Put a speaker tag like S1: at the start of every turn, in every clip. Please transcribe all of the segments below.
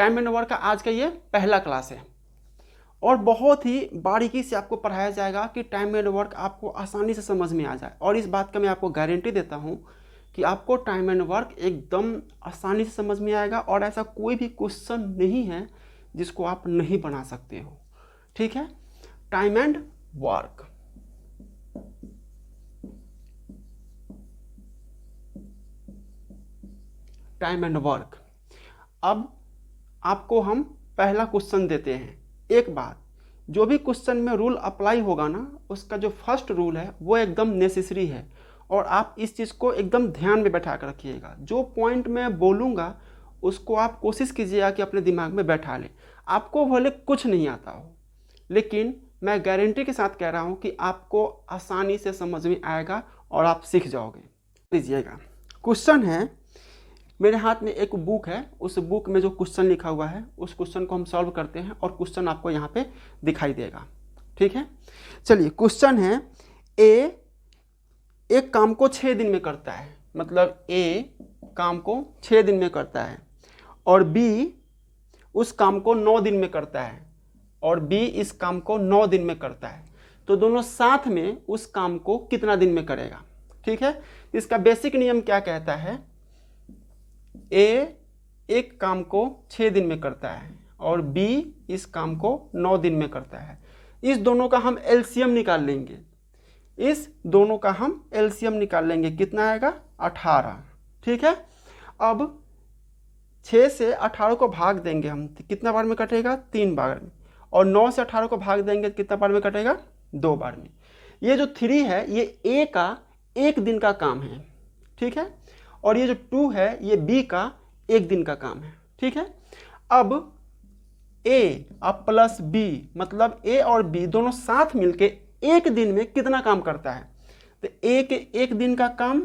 S1: Time and work का आज का ये पहला क्लास है और बहुत ही बारीकी से आपको पढ़ाया जाएगा कि टाइम एंड वर्क आपको आसानी से समझ में आ जाए। और इस बात का मैं आपको गारंटी देता हूँ कि आपको टाइम एंड वर्क एकदम आसानी से समझ में आएगा और ऐसा कोई भी क्वेश्चन नहीं है जिसको आप नहीं बना सकते हो। ठीक है, time and work. Time and work. अब आपको हम पहला क्वेश्चन देते हैं। एक बात, जो भी क्वेश्चन में रूल अप्लाई होगा ना, उसका जो फर्स्ट रूल है वो एकदम नेसेसरी है और आप इस चीज़ को एकदम ध्यान में बैठा कर रखिएगा। जो पॉइंट मैं बोलूँगा उसको आप कोशिश कीजिएगा कि अपने दिमाग में बैठा लें। आपको भले कुछ नहीं आता हो, लेकिन मैं गारंटी के साथ कह रहा हूँ कि आपको आसानी से समझ में आएगा और आप सीख जाओगे। लीजिएगा, क्वेश्चन है, मेरे हाथ में एक बुक है, उस बुक में जो क्वेश्चन लिखा हुआ है उस क्वेश्चन को हम सॉल्व करते हैं और क्वेश्चन आपको यहाँ पे दिखाई देगा। ठीक है, चलिए क्वेश्चन है, ए एक काम को 6 दिन में करता है, मतलब ए काम को 6 दिन में करता है और बी उस काम को 9 दिन में करता है और बी इस काम को 9 दिन में करता है, तो दोनों साथ में उस काम को कितना दिन में करेगा। ठीक है, इसका बेसिक नियम क्या कहता है, ए एक काम को 6 दिन में करता है और बी इस काम को 9 दिन में करता है। इस दोनों का हम एलसीएम निकाल लेंगे, इस दोनों का हम एलसीएम निकाल लेंगे, कितना आएगा 18। ठीक है, अब 6 से 18 को भाग देंगे हम, कितना बार में कटेगा 3 बार में, और 9 से 18 को भाग देंगे कितना बार में कटेगा 2 बार में। ये जो 3 है ये ए का 1 दिन का काम है। ठीक है, और ये जो 2 है ये बी का 1 दिन का काम है। ठीक है, अब ए अब प्लस बी, मतलब ए और बी दोनों साथ मिलके 1 दिन में कितना काम करता है, तो ए के 1 दिन का काम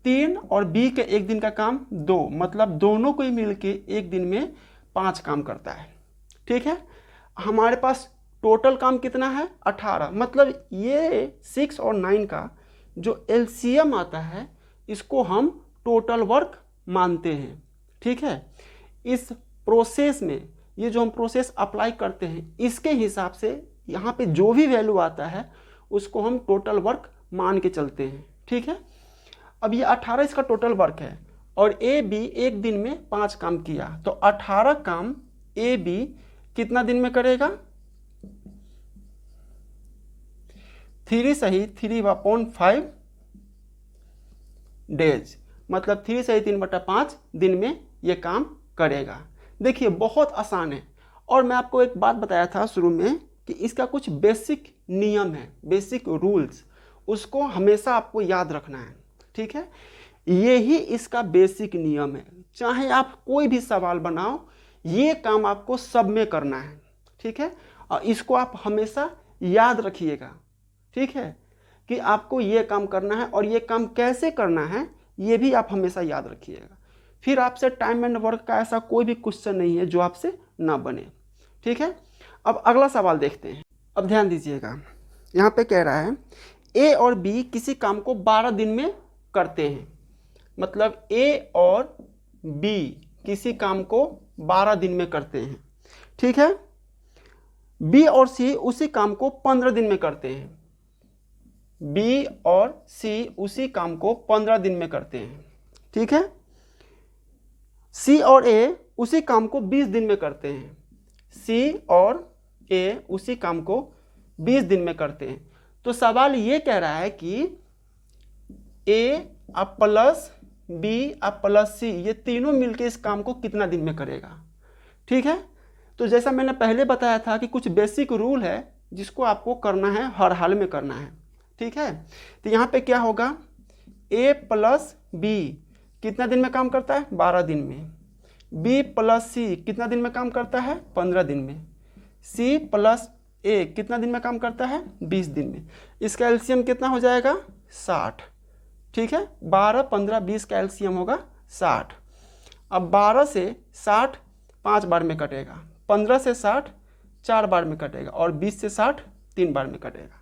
S1: 3 और बी के 1 दिन का काम 2, मतलब दोनों को ही मिलके 1 दिन में 5 काम करता है। ठीक है, हमारे पास टोटल काम कितना है 18, मतलब ये 6 और 9 का जो एलसीएम आता है इसको हम टोटल वर्क मानते हैं। ठीक है, इस प्रोसेस में ये जो हम प्रोसेस अप्लाई करते हैं इसके हिसाब से यहाँ पे जो भी वैल्यू आता है उसको हम टोटल वर्क मान के चलते हैं। ठीक है, अब ये 18 इसका टोटल वर्क है और ए बी 1 दिन में 5 काम किया, तो 18 काम ए बी कितना दिन में करेगा, 3 सही 3/5 डेज, मतलब 3 सही 3/5 दिन में ये काम करेगा। देखिए बहुत आसान है, और मैं आपको एक बात बताया था शुरू में कि इसका कुछ बेसिक नियम है, बेसिक रूल्स, उसको हमेशा आपको याद रखना है। ठीक है, ये ही इसका बेसिक नियम है। चाहे आप कोई भी सवाल बनाओ, ये काम आपको सब में करना है। ठीक है, और इसको आप हमेशा याद रखिएगा। ठीक है, कि आपको ये काम करना है और ये काम कैसे करना है ये भी आप हमेशा याद रखिएगा। फिर आपसे टाइम एंड वर्क का ऐसा कोई भी क्वेश्चन नहीं है जो आपसे ना बने। ठीक है, अब अगला सवाल देखते हैं। अब ध्यान दीजिएगा, यहाँ पे कह रहा है ए और बी किसी काम को 12 दिन में करते हैं, मतलब ए और बी किसी काम को 12 दिन में करते हैं। ठीक है, बी और सी उसी काम को 15 दिन में करते हैं, बी और सी उसी काम को 15 दिन में करते हैं। ठीक है, सी और ए उसी काम को 20 दिन में करते हैं, सी और ए उसी काम को 20 दिन में करते हैं। तो सवाल ये कह रहा है कि ए अब प्लस बी अब प्लस सी ये तीनों मिलके इस काम को कितना दिन में करेगा। ठीक है, तो जैसा मैंने पहले बताया था कि कुछ बेसिक रूल है जिसको आपको करना है, हर हाल में करना है। ठीक है, तो यहाँ पे क्या होगा, ए प्लस बी कितना दिन में काम करता है 12 दिन में, बी प्लस सी कितना दिन में काम करता है 15 दिन में, सी प्लस ए कितना दिन में काम करता है 20 दिन में। इसका एलसीएम कितना हो जाएगा 60। ठीक है, 12 15 20 का एलसीएम होगा 60। अब 12 से 60 5 बार में कटेगा, 15 से 60 4 बार में कटेगा और 20 से 60 3 बार में कटेगा।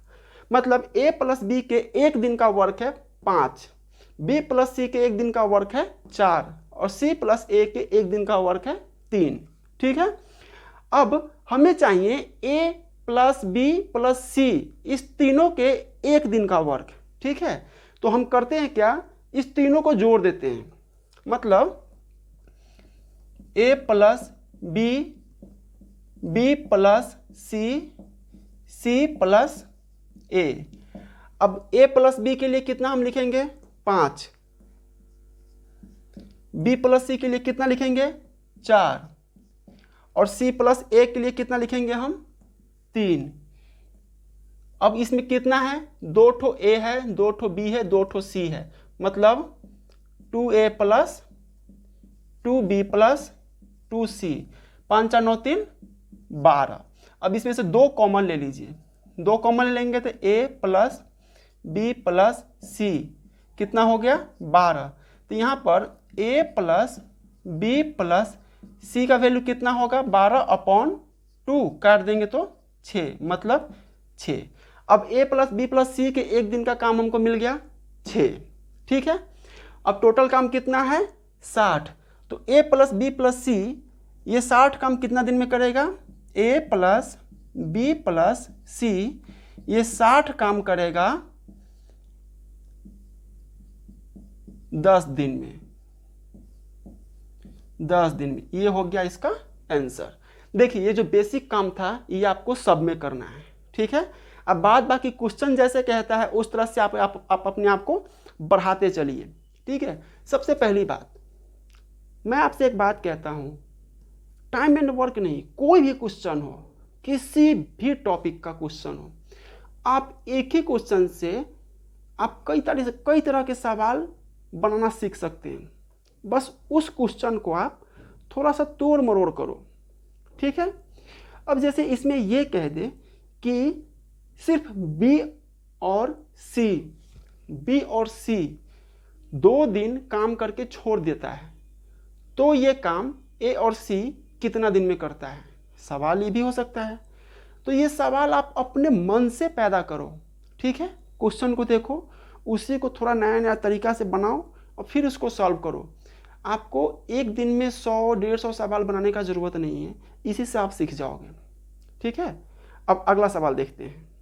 S1: मतलब ए प्लस बी के 1 दिन का वर्क है 5, बी प्लस सी के 1 दिन का वर्क है 4 और सी प्लस ए के 1 दिन का वर्क है 3। ठीक है। अब हमें चाहिए a प्लस बी प्लस सी, इस तीनों के एक दिन का वर्क। ठीक है, तो हम करते हैं क्या, इस तीनों को जोड़ देते हैं, मतलब a plus B, B plus C, C plus A. अब a प्लस बी के लिए कितना हम लिखेंगे, 5, b प्लस सी के लिए कितना लिखेंगे, 4, और c प्लस ए के लिए कितना लिखेंगे हम, 3। अब इसमें कितना है, 2 ठो a है, 2 ठो b है, 2 ठो c है, मतलब 2a plus 2b plus 2c, 5 4 9 3 12। अब इसमें से 2 कॉमन ले लीजिए, 2 कॉमन ले लेंगे तो a plus b plus c कितना हो गया, 12। तो यहाँ पर a plus b plus c का वैल्यू कितना होगा, 12/2, काट देंगे तो 6, मतलब 6। अब a plus b plus c के एक दिन का काम हमको मिल गया 6। ठीक है, अब टोटल काम कितना है, 60। तो a plus b plus c ये 60 काम कितना दिन में करेगा, a plus b plus c ये 60 काम करेगा 10 दिन में, 10 दिन में। ये हो गया इसका आंसर। देखिए ये जो बेसिक काम था ये आपको सब में करना है। ठीक है, अब बाद बाकी क्वेश्चन जैसे कहता है उस तरह से आप अपने आप को बढ़ाते चलिए। ठीक है, सबसे पहली बात मैं आपसे एक बात कहता हूँ, टाइम एंड वर्क नहीं, कोई भी क्वेश्चन हो, किसी भी टॉपिक का क्वेश्चन हो, आप एक ही क्वेश्चन से आप कई तरह के सवाल बनाना सीख सकते हैं। बस उस क्वेश्चन को आप थोड़ा सा तोड़ मरोड़ करो। ठीक है, अब जैसे इसमें ये कह दे कि सिर्फ बी और सी 2 दिन काम करके छोड़ देता है, तो ये काम ए और सी कितना दिन में करता है, सवाल ये भी हो सकता है। तो ये सवाल आप अपने मन से पैदा करो। ठीक है, क्वेश्चन को देखो, उसी को थोड़ा नया नया तरीका से बनाओ और फिर उसको सॉल्व करो। आपको एक दिन में 100-150 सवाल बनाने का ज़रूरत नहीं है, इसी से आप सीख जाओगे। ठीक है, अब अगला सवाल देखते हैं।